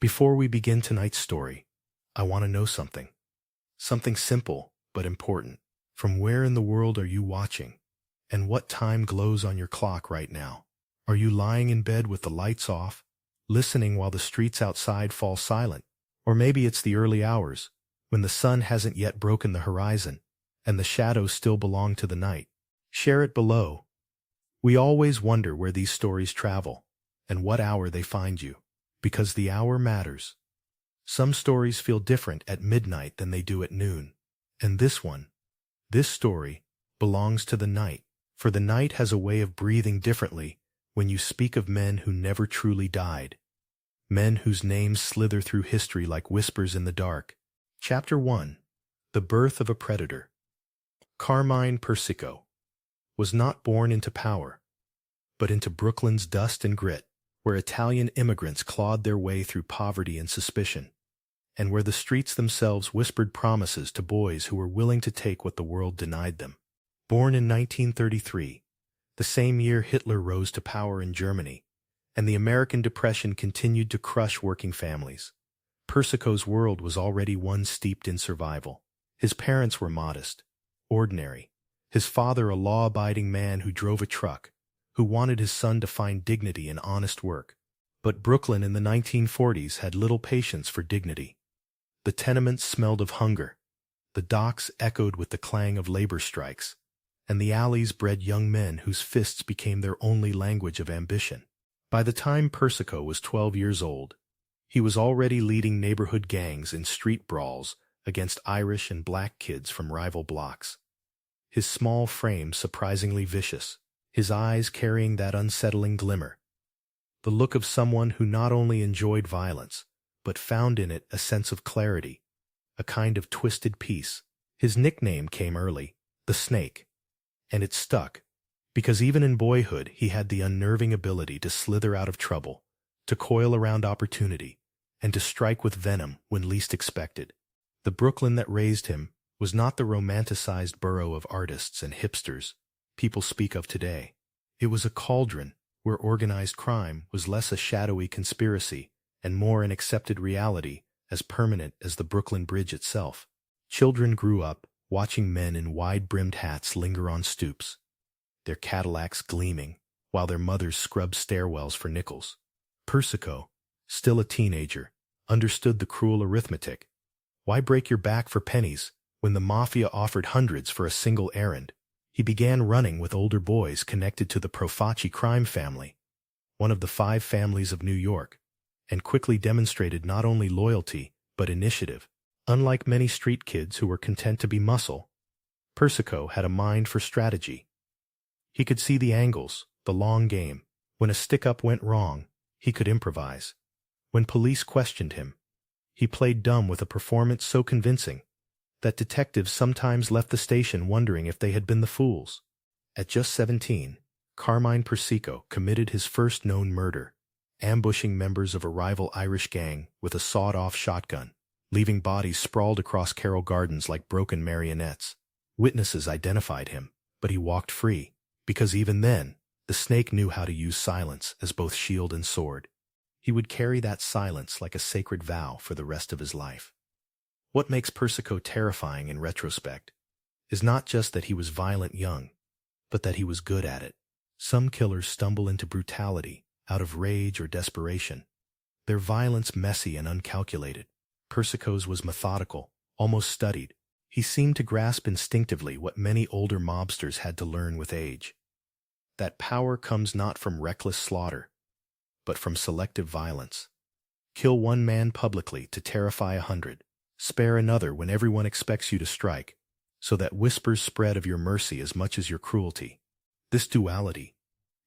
Before we begin tonight's story, I want to know something. Something simple but important. From where in the world are you watching? And what time glows on your clock right now? Are you lying in bed with the lights off, listening while the streets outside fall silent? Or maybe it's the early hours, when the sun hasn't yet broken the horizon, and the shadows still belong to the night. Share it below. We always wonder where these stories travel, and what hour they find you, because the hour matters. Some stories feel different at midnight than they do at noon, and this story, belongs to the night, for the night has a way of breathing differently when you speak of men who never truly died, men whose names slither through history like whispers in the dark. Chapter 1. The Birth of a Predator. Carmine Persico was not born into power, but into Brooklyn's dust and grit, where Italian immigrants clawed their way through poverty and suspicion, and where the streets themselves whispered promises to boys who were willing to take what the world denied them. Born in 1933, the same year Hitler rose to power in Germany, and the American Depression continued to crush working families, Persico's world was already one steeped in survival. His parents were modest, ordinary. His father a law-abiding man who drove a truck, who wanted his son to find dignity in honest work. But Brooklyn in the 1940s had little patience for dignity. The tenements smelled of hunger, the docks echoed with the clang of labor strikes, and the alleys bred young men whose fists became their only language of ambition. By the time Persico was 12 years old, he was already leading neighborhood gangs in street brawls against Irish and black kids from rival blocks. His small frame surprisingly vicious, his eyes carrying that unsettling glimmer, the look of someone who not only enjoyed violence, but found in it a sense of clarity, a kind of twisted peace. His nickname came early, the Snake, and it stuck, because even in boyhood he had the unnerving ability to slither out of trouble, to coil around opportunity, and to strike with venom when least expected. The Brooklyn that raised him was not the romanticized borough of artists and hipsters people speak of today. It was a cauldron where organized crime was less a shadowy conspiracy and more an accepted reality as permanent as the Brooklyn Bridge itself. Children grew up watching men in wide-brimmed hats linger on stoops, their Cadillacs gleaming, while their mothers scrubbed stairwells for nickels. Persico, still a teenager, understood the cruel arithmetic. Why break your back for pennies when the Mafia offered hundreds for a single errand? He began running with older boys connected to the Profaci crime family, one of the 5 families of New York, and quickly demonstrated not only loyalty but initiative. Unlike many street kids who were content to be muscle, Persico had a mind for strategy. He could see the angles, the long game. When a stick-up went wrong, he could improvise. When police questioned him, he played dumb with a performance so convincing that detectives sometimes left the station wondering if they had been the fools. At just 17, Carmine Persico committed his first known murder, ambushing members of a rival Irish gang with a sawed-off shotgun, leaving bodies sprawled across Carroll Gardens like broken marionettes. Witnesses identified him, but he walked free, because even then, the Snake knew how to use silence as both shield and sword. He would carry that silence like a sacred vow for the rest of his life. What makes Persico terrifying in retrospect is not just that he was violent young, but that he was good at it. Some killers stumble into brutality out of rage or desperation, their violence messy and uncalculated. Persico's was methodical, almost studied. He seemed to grasp instinctively what many older mobsters had to learn with age. That power comes not from reckless slaughter, but from selective violence. Kill one man publicly to terrify 100. Spare another when everyone expects you to strike, so that whispers spread of your mercy as much as your cruelty. This duality,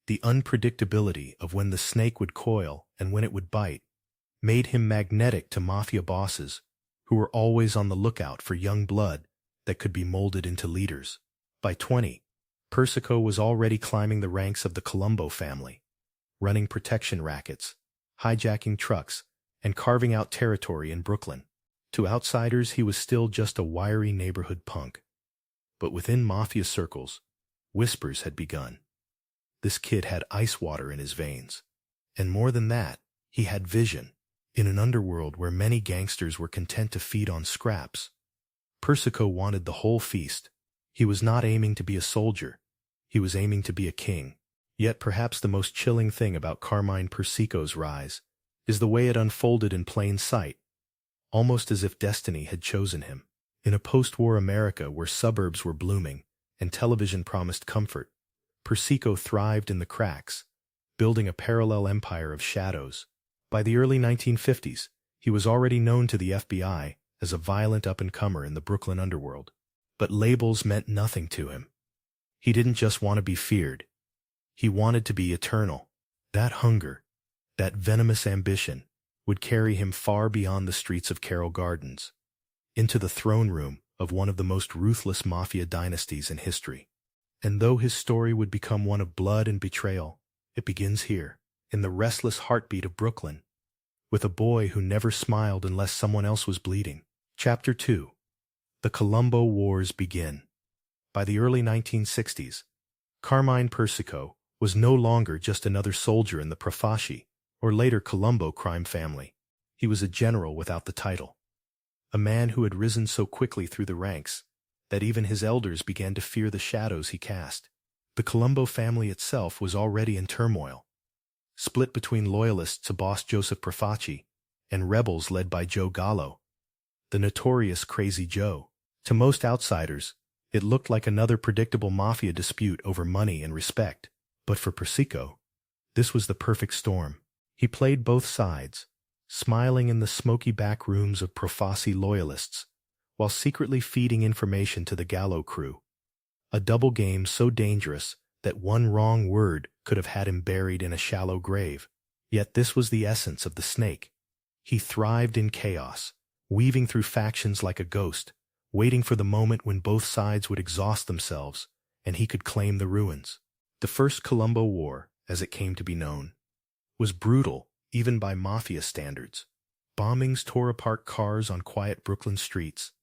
the unpredictability of when the snake would coil and when it would bite, made him magnetic to mafia bosses who were always on the lookout for young blood that could be molded into leaders. By 20, Persico was already climbing the ranks of the Colombo family, running protection rackets, hijacking trucks, and carving out territory in Brooklyn. To outsiders, he was still just a wiry neighborhood punk. But within mafia circles, whispers had begun. This kid had ice water in his veins. And more than that, he had vision. In an underworld where many gangsters were content to feed on scraps, Persico wanted the whole feast. He was not aiming to be a soldier. He was aiming to be a king. Yet perhaps the most chilling thing about Carmine Persico's rise is the way it unfolded in plain sight, almost as if destiny had chosen him. In a post-war America where suburbs were blooming and television promised comfort, Persico thrived in the cracks, building a parallel empire of shadows. By the early 1950s, he was already known to the FBI as a violent up-and-comer in the Brooklyn underworld. But labels meant nothing to him. He didn't just want to be feared. He wanted to be eternal. That hunger, that venomous ambition, would carry him far beyond the streets of Carroll Gardens, into the throne room of one of the most ruthless mafia dynasties in history. And though his story would become one of blood and betrayal, it begins here, in the restless heartbeat of Brooklyn, with a boy who never smiled unless someone else was bleeding. Chapter 2. The Colombo Wars begin. By the early 1960s, Carmine Persico was no longer just another soldier in the Profaci, or later Colombo crime family. He was a general without the title. A man who had risen so quickly through the ranks that even his elders began to fear the shadows he cast. The Colombo family itself was already in turmoil, split between loyalists to boss Joseph Profaci and rebels led by Joe Gallo, the notorious Crazy Joe. To most outsiders, it looked like another predictable mafia dispute over money and respect. But for Persico, this was the perfect storm. He played both sides, smiling in the smoky back rooms of Profaci loyalists, while secretly feeding information to the Gallo crew. A double game so dangerous that one wrong word could have had him buried in a shallow grave. Yet this was the essence of the snake. He thrived in chaos, weaving through factions like a ghost, waiting for the moment when both sides would exhaust themselves and he could claim the ruins. The First Colombo War, as it came to be known, was brutal even by mafia standards. Bombings tore apart cars on quiet Brooklyn streets.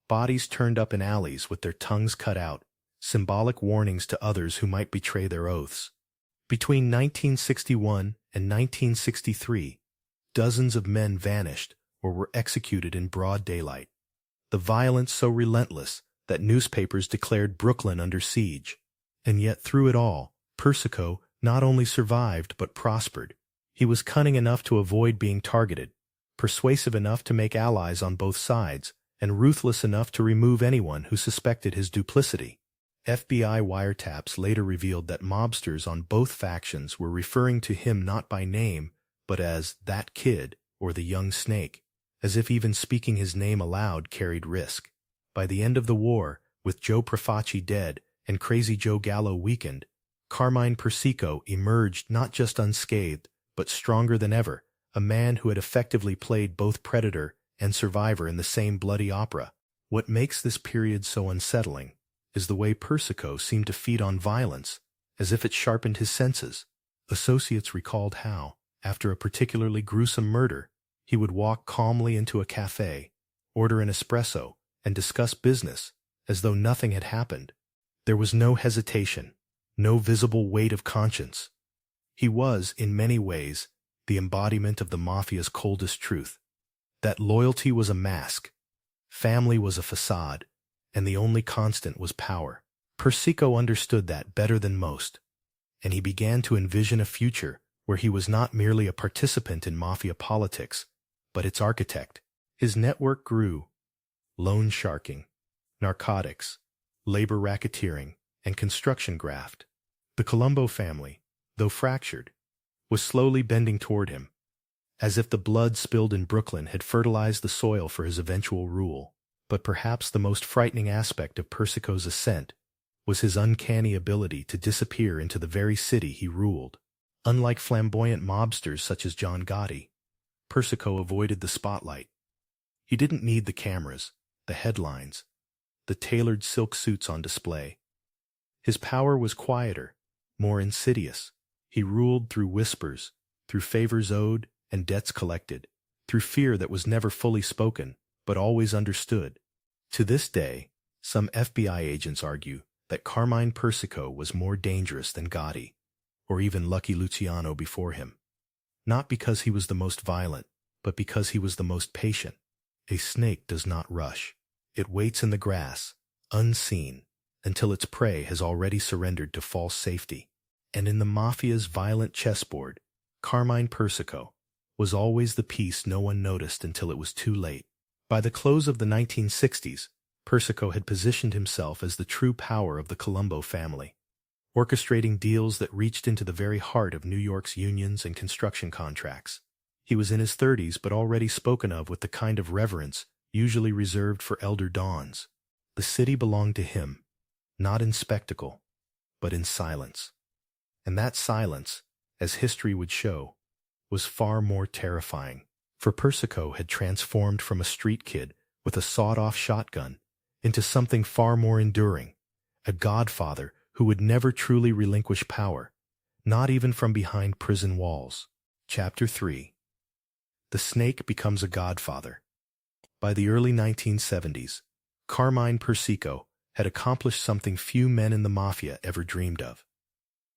Bodies turned up in alleys with their tongues cut out, symbolic warnings to others who might betray their oaths. Between 1961 and 1963, dozens of men vanished or were executed in broad daylight. The violence so relentless that newspapers declared Brooklyn under siege. And yet through it all, Persico not only survived but prospered. He was cunning enough to avoid being targeted, persuasive enough to make allies on both sides, and ruthless enough to remove anyone who suspected his duplicity. FBI wiretaps later revealed that mobsters on both factions were referring to him not by name, but as "that kid" or "the young snake," as if even speaking his name aloud carried risk. By the end of the war, with Joe Profaci dead and Crazy Joe Gallo weakened, Carmine Persico emerged not just unscathed, but stronger than ever, a man who had effectively played both predator and survivor in the same bloody opera. What makes this period so unsettling is the way Persico seemed to feed on violence, as if it sharpened his senses. Associates recalled how, after a particularly gruesome murder, he would walk calmly into a cafe, order an espresso, and discuss business, as though nothing had happened. There was no hesitation, no visible weight of conscience. He was, in many ways, the embodiment of the mafia's coldest truth, that loyalty was a mask, family was a facade, and the only constant was power. Persico understood that better than most, and he began to envision a future where he was not merely a participant in mafia politics, but its architect. His network grew: loan sharking, narcotics, labor racketeering, and construction graft. The Colombo family, though fractured, was slowly bending toward him, as if the blood spilled in Brooklyn had fertilized the soil for his eventual rule. But perhaps the most frightening aspect of Persico's ascent was his uncanny ability to disappear into the very city he ruled. Unlike flamboyant mobsters such as John Gotti, Persico avoided the spotlight. He didn't need the cameras, the headlines, the tailored silk suits on display. His power was quieter, more insidious. He ruled through whispers, through favors owed and debts collected, through fear that was never fully spoken, but always understood. To this day, some FBI agents argue that Carmine Persico was more dangerous than Gotti, or even Lucky Luciano before him. Not because he was the most violent, but because he was the most patient. A snake does not rush. It waits in the grass, unseen, until its prey has already surrendered to false safety. And in the Mafia's violent chessboard, Carmine Persico was always the piece no one noticed until it was too late. By the close of the 1960s, Persico had positioned himself as the true power of the Colombo family, orchestrating deals that reached into the very heart of New York's unions and construction contracts. He was in his 30s but already spoken of with the kind of reverence usually reserved for elder dons. The city belonged to him, not in spectacle, but in silence. And that silence, as history would show, was far more terrifying. For Persico had transformed from a street kid with a sawed-off shotgun into something far more enduring, a godfather who would never truly relinquish power, not even from behind prison walls. Chapter 3. The Snake Becomes a Godfather. By the early 1970s, Carmine Persico had accomplished something few men in the Mafia ever dreamed of.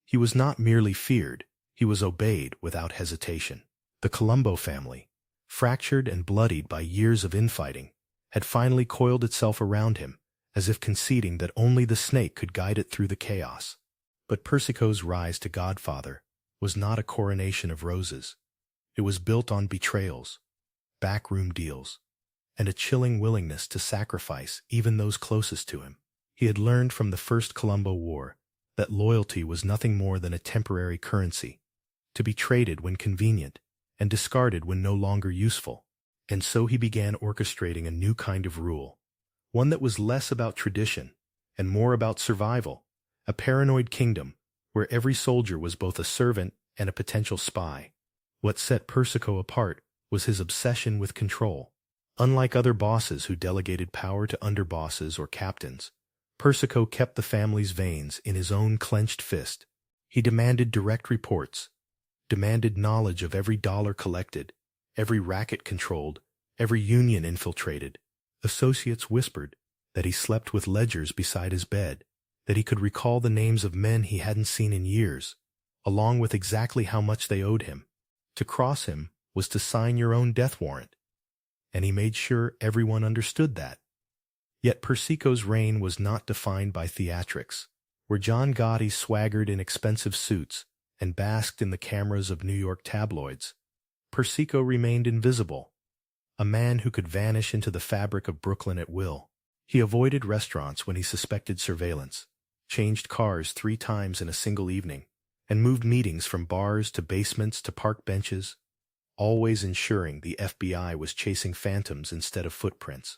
He was not merely feared, he was obeyed without hesitation. The Colombo family, fractured and bloodied by years of infighting, had finally coiled itself around him, as if conceding that only the snake could guide it through the chaos. But Persico's rise to Godfather was not a coronation of roses. It was built on betrayals, backroom deals, and a chilling willingness to sacrifice even those closest to him. He had learned from the First Colombo War that loyalty was nothing more than a temporary currency, to be traded when convenient and discarded when no longer useful. And so he began orchestrating a new kind of rule, one that was less about tradition and more about survival, a paranoid kingdom where every soldier was both a servant and a potential spy. What set Persico apart was his obsession with control. Unlike other bosses who delegated power to underbosses or captains, Persico kept the family's veins in his own clenched fist. He demanded direct reports, demanded knowledge of every dollar collected, every racket controlled, every union infiltrated. Associates whispered that he slept with ledgers beside his bed, that he could recall the names of men he hadn't seen in years, along with exactly how much they owed him. To cross him was to sign your own death warrant, and he made sure everyone understood that. Yet Persico's reign was not defined by theatrics, where John Gotti swaggered in expensive suits and basked in the cameras of New York tabloids. Persico remained invisible, a man who could vanish into the fabric of Brooklyn at will. He avoided restaurants when he suspected surveillance, changed cars 3 times in a single evening, and moved meetings from bars to basements to park benches, always ensuring the FBI was chasing phantoms instead of footprints.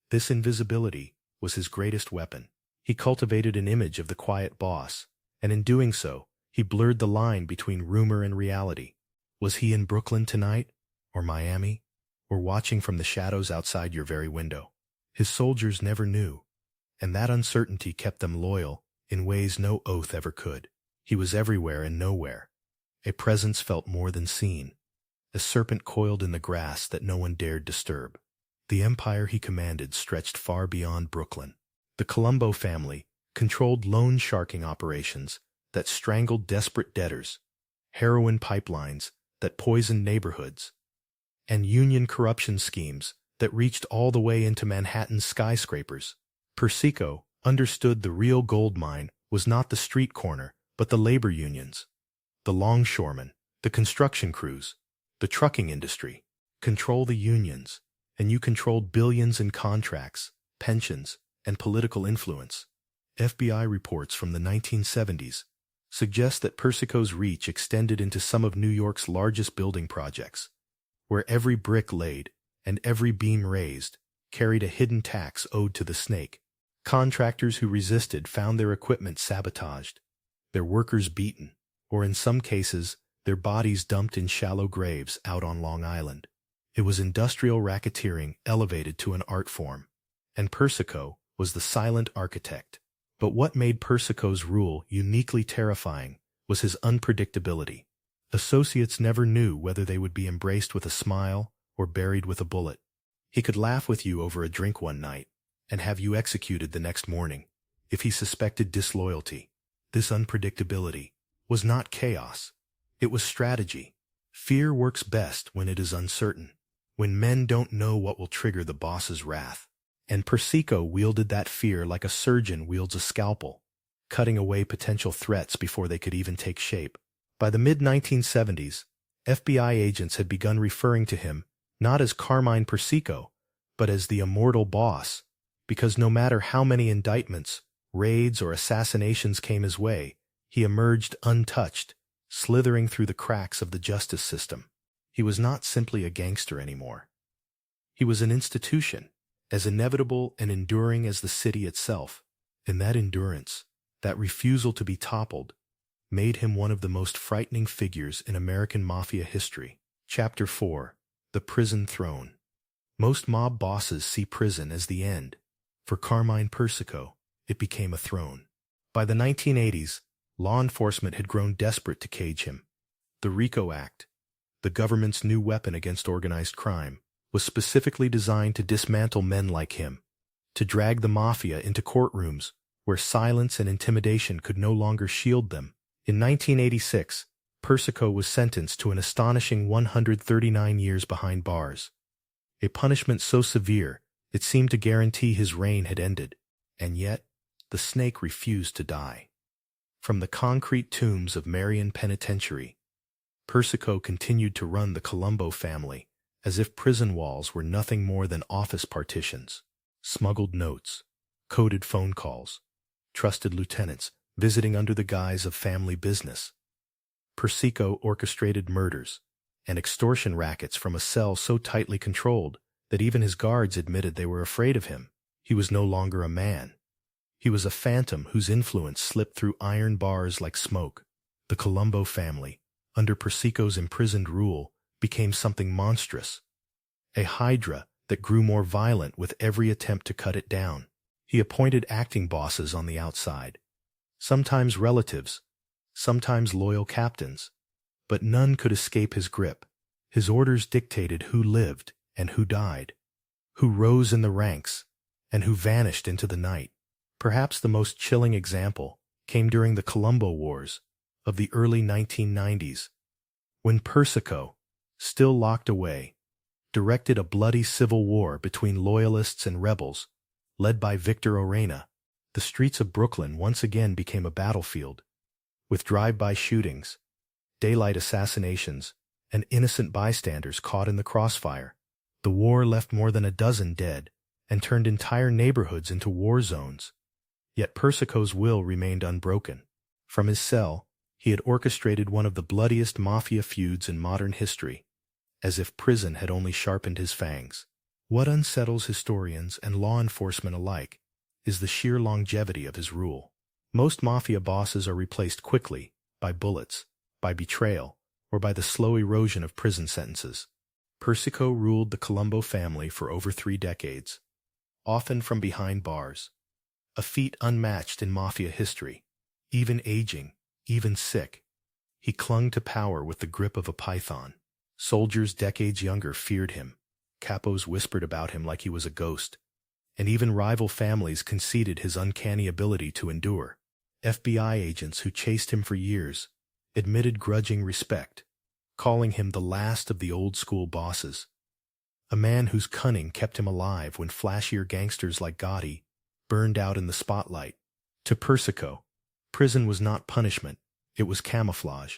This invisibility was his greatest weapon. He cultivated an image of the quiet boss, and in doing so, he blurred the line between rumor and reality. Was he in Brooklyn tonight, or Miami, or watching from the shadows outside your very window? His soldiers never knew, and that uncertainty kept them loyal in ways no oath ever could. He was everywhere and nowhere. A presence felt more than seen, a serpent coiled in the grass that no one dared disturb. The empire he commanded stretched far beyond Brooklyn. The Colombo family controlled loan sharking operations that strangled desperate debtors, heroin pipelines that poisoned neighborhoods, and union corruption schemes that reached all the way into Manhattan's skyscrapers. Persico understood the real gold mine was not the street corner, but the labor unions, the longshoremen, the construction crews, the trucking industry. Control the unions, and you controlled billions in contracts, pensions, and political influence. FBI reports from the 1970s suggest that Persico's reach extended into some of New York's largest building projects, where every brick laid and every beam raised carried a hidden tax owed to the snake. Contractors who resisted found their equipment sabotaged, their workers beaten, or in some cases, their bodies dumped in shallow graves out on Long Island. It was industrial racketeering elevated to an art form, and Persico was the silent architect. But what made Persico's rule uniquely terrifying was his unpredictability. Associates never knew whether they would be embraced with a smile or buried with a bullet. He could laugh with you over a drink one night and have you executed the next morning if he suspected disloyalty. This unpredictability was not chaos. It was strategy. Fear works best when it is uncertain. when men don't know what will trigger the boss's wrath. And Persico wielded that fear like a surgeon wields a scalpel, cutting away potential threats before they could even take shape. By the mid-1970s, FBI agents had begun referring to him not as Carmine Persico, but as the immortal boss, because no matter how many indictments, raids, or assassinations came his way, he emerged untouched, slithering through the cracks of the justice system. He was not simply a gangster anymore. He was an institution, as inevitable and enduring as the city itself. And that endurance, that refusal to be toppled, made him one of the most frightening figures in American mafia history. Chapter 4: The Prison Throne. Most mob bosses see prison as the end. For Carmine Persico, it became a throne. By the 1980s, law enforcement had grown desperate to cage him. The RICO Act, the government's new weapon against organized crime, was specifically designed to dismantle men like him, to drag the mafia into courtrooms where silence and intimidation could no longer shield them. In 1986, Persico was sentenced to an astonishing 139 years behind bars, a punishment so severe it seemed to guarantee his reign had ended. And yet, the snake refused to die. From the concrete tombs of Marion Penitentiary, Persico continued to run the Colombo family as if prison walls were nothing more than office partitions. Smuggled notes, coded phone calls, trusted lieutenants visiting under the guise of family business. Persico orchestrated murders and extortion rackets from a cell so tightly controlled that even his guards admitted they were afraid of him. He was no longer a man. He was a phantom whose influence slipped through iron bars like smoke. The Colombo family, under Persico's imprisoned rule, became something monstrous, a hydra that grew more violent with every attempt to cut it down. He appointed acting bosses on the outside, sometimes relatives, sometimes loyal captains, but none could escape his grip. His orders dictated who lived and who died, who rose in the ranks and who vanished into the night. Perhaps the most chilling example came during the Colombo Wars of the early 1990s, when Persico, still locked away, directed a bloody civil war between loyalists and rebels, led by Victor Orena. The streets of Brooklyn once again became a battlefield, with drive-by shootings, daylight assassinations, and innocent bystanders caught in the crossfire. The war left more than a dozen dead and turned entire neighborhoods into war zones. Yet Persico's will remained unbroken. From his cell, he had orchestrated one of the bloodiest mafia feuds in modern history, as if prison had only sharpened his fangs. What unsettles historians and law enforcement alike is the sheer longevity of his rule. Most mafia bosses are replaced quickly by bullets, by betrayal, or by the slow erosion of prison sentences. Persico ruled the Colombo family for over 3 decades, often from behind bars, a feat unmatched in mafia history. Even aging, even sick, he clung to power with the grip of a python. Soldiers decades younger feared him, capos whispered about him like he was a ghost, and even rival families conceded his uncanny ability to endure. FBI agents who chased him for years admitted grudging respect, calling him the last of the old-school bosses, a man whose cunning kept him alive when flashier gangsters like Gotti burned out in the spotlight. To Persico, prison was not punishment, it was camouflage,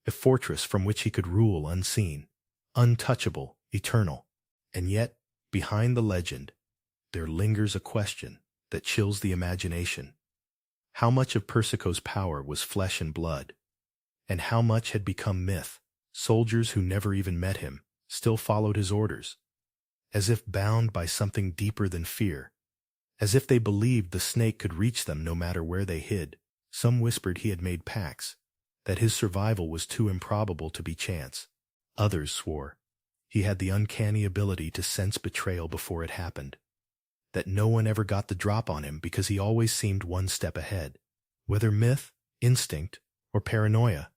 a fortress from which he could rule unseen, untouchable, eternal. And yet, behind the legend, there lingers a question that chills the imagination. How much of Persico's power was flesh and blood, and how much had become myth? Soldiers who never even met him still followed his orders, as if bound by something deeper than fear, as if they believed the snake could reach them no matter where they hid. Some whispered he had made pacts, that his survival was too improbable to be chance. Others swore he had the uncanny ability to sense betrayal before it happened, that no one ever got the drop on him because he always seemed one step ahead. Whether myth, instinct, or paranoia,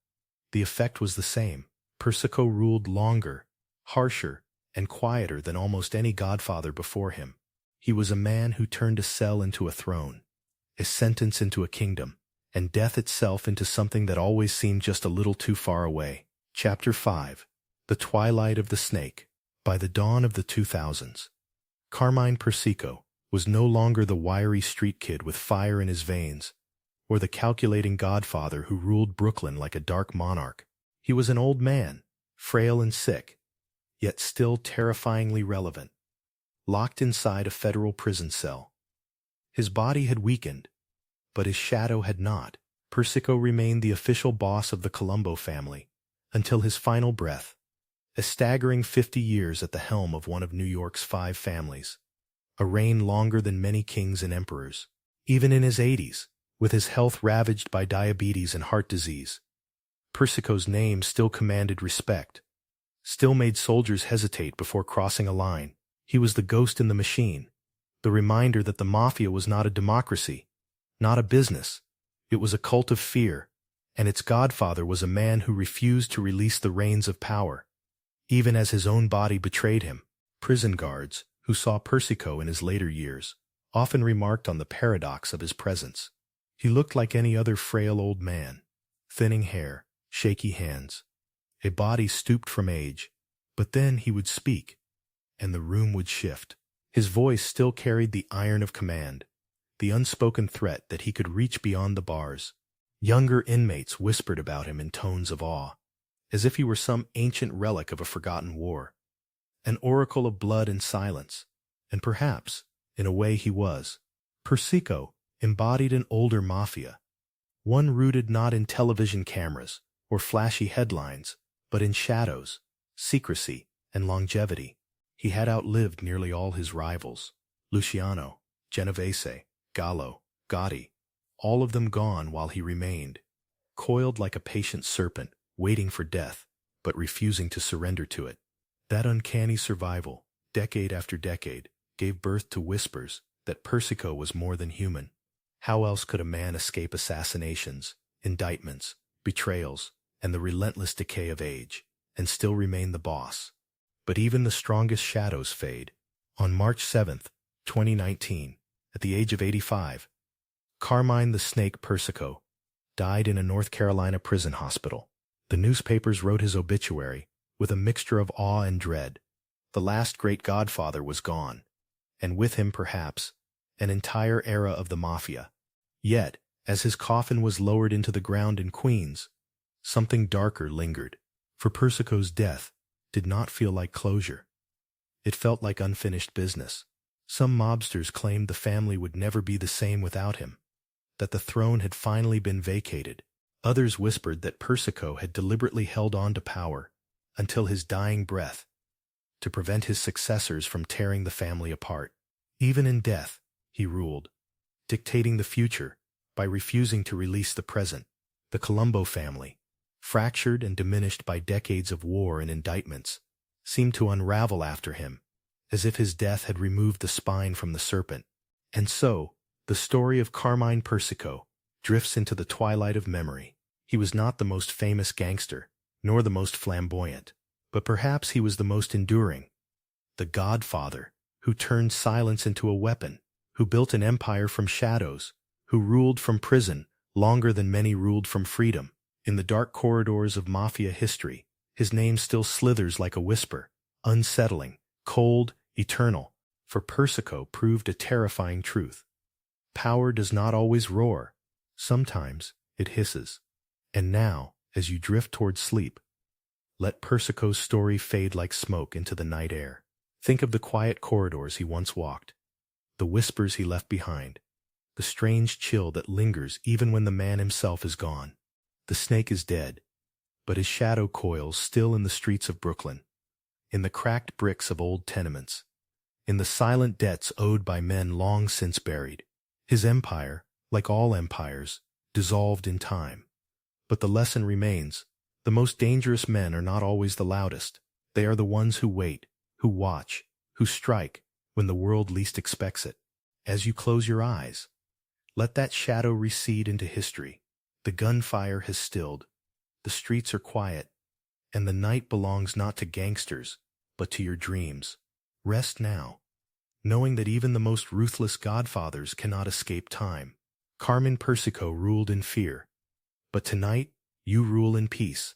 the effect was the same. Persico ruled longer, harsher, and quieter than almost any godfather before him. He was a man who turned a cell into a throne, a sentence into a kingdom, and death itself into something that always seemed just a little too far away. Chapter 5: The Twilight of the Snake. By the dawn of the 2000s, Carmine Persico was no longer the wiry street kid with fire in his veins, or the calculating godfather who ruled Brooklyn like a dark monarch. He was an old man, frail and sick, yet still terrifyingly relevant, locked inside a federal prison cell. His body had weakened, but his shadow had not. Persico remained the official boss of the Colombo family until his final breath, a staggering 50 years at the helm of one of New York's 5 families, a reign longer than many kings and emperors. Even in his 80s, with his health ravaged by diabetes and heart disease, Persico's name still commanded respect, still made soldiers hesitate before crossing a line. He was the ghost in the machine, the reminder that the Mafia was not a democracy, not a business. It was a cult of fear, and its godfather was a man who refused to release the reins of power, even as his own body betrayed him. Prison guards, who saw Persico in his later years, often remarked on the paradox of his presence. He looked like any other frail old man, thinning hair, shaky hands, a body stooped from age, but then he would speak, and the room would shift. His voice still carried the iron of command, the unspoken threat that he could reach beyond the bars. Younger inmates whispered about him in tones of awe, as if he were some ancient relic of a forgotten war, an oracle of blood and silence, and perhaps, in a way he was. Persico embodied an older mafia, one rooted not in television cameras or flashy headlines, but in shadows, secrecy, and longevity. He had outlived nearly all his rivals, Luciano, Genovese, Gallo, Gotti, all of them gone while he remained, coiled like a patient serpent, waiting for death, but refusing to surrender to it. That uncanny survival, decade after decade, gave birth to whispers that Persico was more than human. How else could a man escape assassinations, indictments, betrayals, and the relentless decay of age, and still remain the boss? But even the strongest shadows fade. On March 7, 2019, at the age of 85, Carmine the Snake Persico died in a North Carolina prison hospital. The newspapers wrote his obituary with a mixture of awe and dread. The last great godfather was gone, and with him, perhaps, an entire era of the Mafia. Yet, as his coffin was lowered into the ground in Queens, something darker lingered. For Persico's death did not feel like closure. It felt like unfinished business. Some mobsters claimed the family would never be the same without him, that the throne had finally been vacated. Others whispered that Persico had deliberately held on to power until his dying breath, to prevent his successors from tearing the family apart. Even in death, he ruled, dictating the future by refusing to release the present. The Colombo family, fractured and diminished by decades of war and indictments, seemed to unravel after him, as if his death had removed the spine from the serpent. And so, the story of Carmine Persico drifts into the twilight of memory. He was not the most famous gangster, nor the most flamboyant, but perhaps he was the most enduring. The Godfather, who turned silence into a weapon, who built an empire from shadows, who ruled from prison longer than many ruled from freedom. In the dark corridors of Mafia history, his name still slithers like a whisper, unsettling, cold, eternal, for Persico proved a terrifying truth. Power does not always roar. Sometimes it hisses. And now, as you drift toward sleep, let Persico's story fade like smoke into the night air. Think of the quiet corridors he once walked, the whispers he left behind, the strange chill that lingers even when the man himself is gone. The snake is dead, but his shadow coils still in the streets of Brooklyn, in the cracked bricks of old tenements, in the silent debts owed by men long since buried. His empire, like all empires, dissolved in time. But the lesson remains. The most dangerous men are not always the loudest. They are the ones who wait, who watch, who strike when the world least expects it. As you close your eyes, let that shadow recede into history. The gunfire has stilled, the streets are quiet, and the night belongs not to gangsters, but to your dreams. Rest now, knowing that even the most ruthless godfathers cannot escape time. Carmine Persico ruled in fear, but tonight you rule in peace.